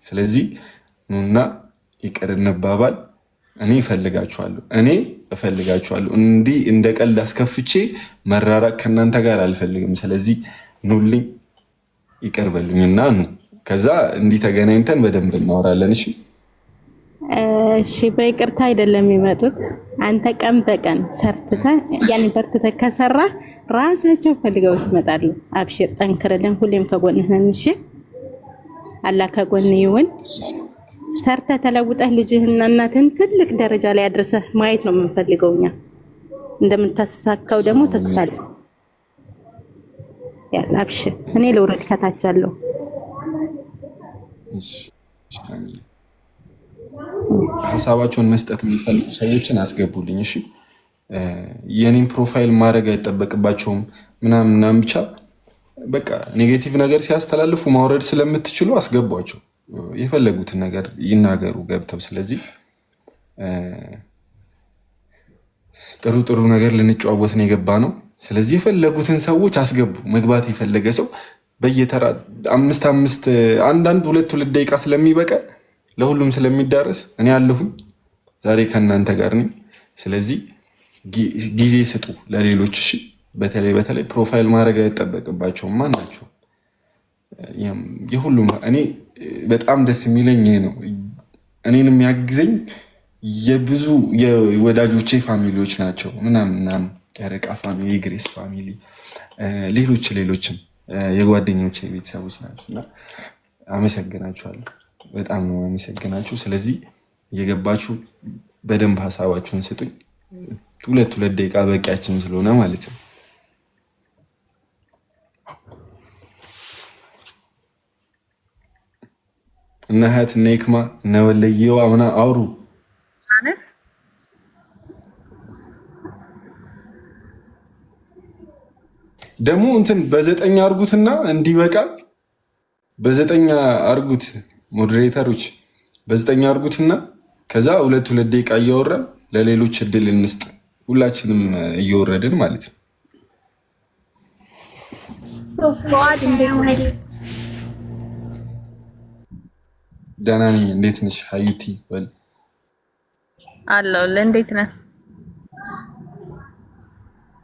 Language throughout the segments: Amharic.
ስለዚህ ኑና ይቅር እንባባል። እኔ እፈልጋችኋለሁ እንዲህ እንደ ቀልድ አስከፍቼ መራራቅ ከእናንተ ጋር አልፈልግም። ስለዚህ ኑልኝ፣ ይቅር በሉኝና ኑ። ከዛ እንዲህ ተገናኝተን በደንብ እናወራለን። እሺ እሺ። በይቅርታ አይደለም የሚመጡት። አንተ ቀን በቀን ሰርተህ ያን በርትተህ ከሰራ ራሳቸው ፈልገው ይመጣሉ። አብሽር፣ ጠንክርልን፣ ሁሌም ከጎንህ ነን። እሺ አላህ ከጎን ይሁን። ሰርተህ ተለውጠህ ልጅህና እናትህን ትልቅ ደረጃ ላይ አድርሰህ ማየት ነው የምንፈልገው እኛ። እንደምታሳካው ደግሞ ተስፋ አለን። አብሽር፣ እኔ ልውረድ ከታች አለው። ሀሳባቸውን መስጠት የሚፈልጉ ሰዎችን አስገቡልኝ። እሺ የኔን ፕሮፋይል ማድረግ አይጠበቅባቸውም ምናምን ብቻ በቃ ኔጌቲቭ ነገር ሲያስተላልፉ ማውረድ ስለምትችሉ አስገቧቸው። የፈለጉትን ነገር ይናገሩ ገብተው። ስለዚህ ጥሩ ነገር ልንጨዋወት ነው የገባ ነው። ስለዚህ የፈለጉትን ሰዎች አስገቡ። መግባት የፈለገ ሰው በየተራ አምስት አንዳንድ ሁለት ደቂቃ ስለሚበቃ ለሁሉም ስለሚዳረስ እኔ ያለሁኝ ዛሬ ከእናንተ ጋር ነኝ። ስለዚህ ጊዜ ስጡ ለሌሎች። እሺ በተለይ ፕሮፋይል ማድረግ አይጠበቅባቸውም ማናቸው። የሁሉም እኔ በጣም ደስ የሚለኝ ይሄ ነው። እኔን የሚያግዘኝ የብዙ የወዳጆቼ ፋሚሊዎች ናቸው ምናምን የረቃ ፋሚሊ፣ ግሬስ ፋሚሊ፣ ሌሎችም የጓደኞቼ ቤተሰቦች ናቸው እና አመሰግናችኋለሁ። በጣም ነው አመሰግናችሁ። ስለዚህ እየገባችሁ በደንብ ሀሳባችሁን ስጡኝ። ሁለት ደቂቃ በቂያችን ስለሆነ ማለት ነው። እነ ሀያት እነ ይክማ እነ ወለየዋ ምናምን አውሩ። ደግሞ እንትን በ9 አርጉትና እንዲበቃል በ9 አርጉት። ሞዴሬተሮች በ9 አርጉትና ከዛ ሁለት ደቂቃ እያወራን ለሌሎች እድል እንስጥ። ሁላችንም እየወረድን ማለት ነው። ደህና ነኝ። እንዴት ነሽ ሀዩቲ? በል አለው። እንዴት ነህ?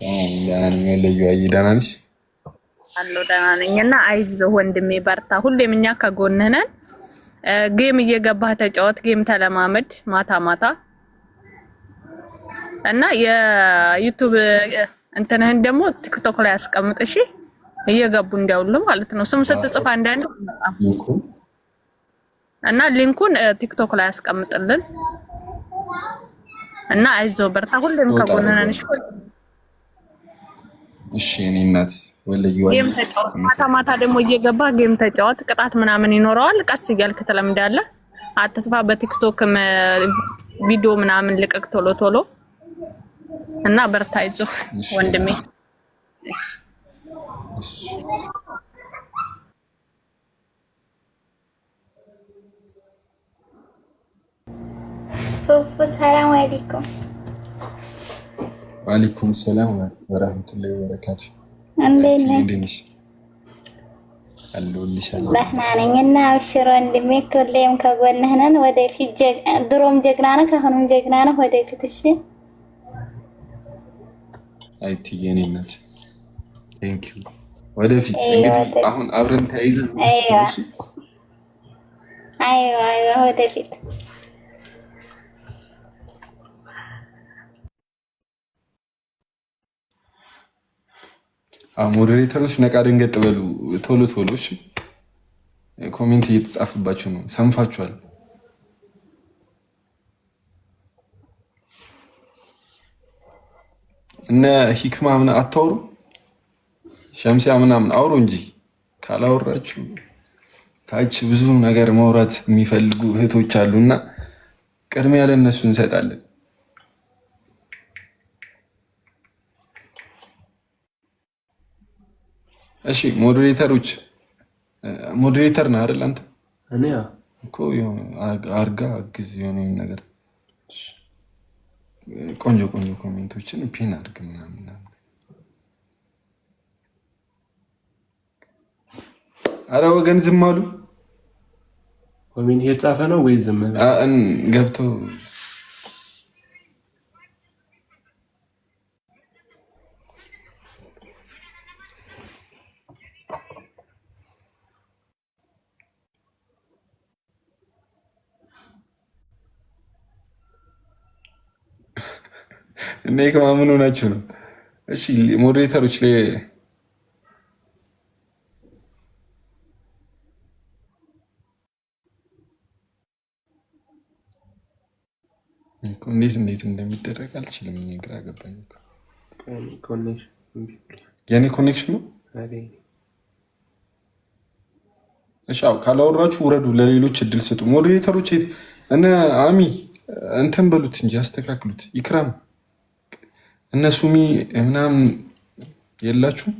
ደህና ነኝ። ለዩ አይ ደህና ነሽ? አለው ደህና ነኝ። እና አይዞህ ወንድሜ በርታ። ሁሌም እኛ ከጎንህ ነን። ጌም እየገባህ ተጫወት፣ ጌም ተለማመድ ማታ እና የዩቲዩብ እንትንህን ደግሞ ቲክቶክ ላይ አስቀምጥ። እሺ እየገቡ እንዲያውሉ ማለት ነው። ስም ስትጽፍ አንዳንድ እና ሊንኩን ቲክቶክ ላይ አስቀምጥልን እና አይዞህ በርታ። ሁሌም ከጎንህ ነን። እሺ እኔ እናት ወለየዋ ጌም ተጫወት። ማታ ደግሞ እየገባህ ጌም ተጫወት። ቅጣት ምናምን ይኖረዋል። ቀስ እያልክ ትለምዳለህ። አትጥፋ። በቲክቶክ ቪዲዮ ምናምን ልቀቅ ቶሎ እና በርታ። አይዞህ ወንድሜ። ፉፉ ሰላም አለይኩም። ወአለይኩም ሰላም ወራህመቱላሂ ወበረካቱ። እንዴት ነሽ? አለሁልሽ። ደህና ነኝ። እና አብሽር ወንድሜ፣ ሁሌም ከጎንህ ነን። ወደፊት ድሮም ጀግና ነህ፣ አሁንም ጀግና ነህ። ወደፊት እሺ። አይቲ የኔ እናት ቴንክ ዩ። ወደፊት እንግዲህ አሁን አብረን ተያይዘን አይዋ ወደፊት ሞዴሬተሮች ነቃ ደንገጥ በሉ ቶሎ። እሺ ኮሜንት እየተጻፈባችሁ ነው፣ ሰምፋችኋል። እነ ሂክማ ምናምን አታወሩ፣ ሸምሲያ ምናምን አውሩ እንጂ ካላወራችሁ ታች ብዙ ነገር ማውራት የሚፈልጉ እህቶች አሉና ቅድሚያ ለእነሱ እንሰጣለን። እሺ ሞዴሬተሮች፣ ሞዴሬተር ነህ አይደል አንተ? እኔ እኮ አርጋ አግዝ የሆነ ነገር ቆንጆ ኮሜንቶችን ፒን አድርግ ምናምን። አረ ወገን ዝም አሉ። ኮሜንት እየጻፈ ነው ወይ ዝም ገብተው እኔ ከማመኑ ናቸው ነው። እሺ ሞዴሬተሮች ላይ እንዴት እንደሚደረግ አልችልም። እኔ ግራ ገባኝ። የኔ ኮኔክሽን ነው። እሺ ካላወራችሁ ውረዱ፣ ለሌሎች እድል ስጡ። ሞዴሬተሮች እነ አሚ እንትን በሉት እንጂ አስተካክሉት። ይክራም እነሱሚ ምናምን የላችሁም።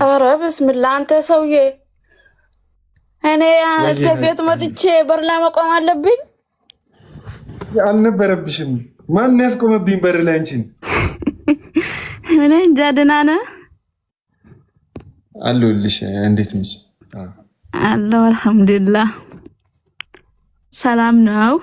ኧረ ብስምላ አንተ ሰውዬ፣ እኔ ከቤት መጥቼ በር ላይ መቆም አለብኝ? አልነበረብሽም። ማን ያስቆመብኝ በር ላይ አንቺን? እኔ እንጃ። ደህና ነህ? አለሁልሽ። እንዴት ነሽ? አለሁ አልሐምዱሊላህ። ሰላም ነው።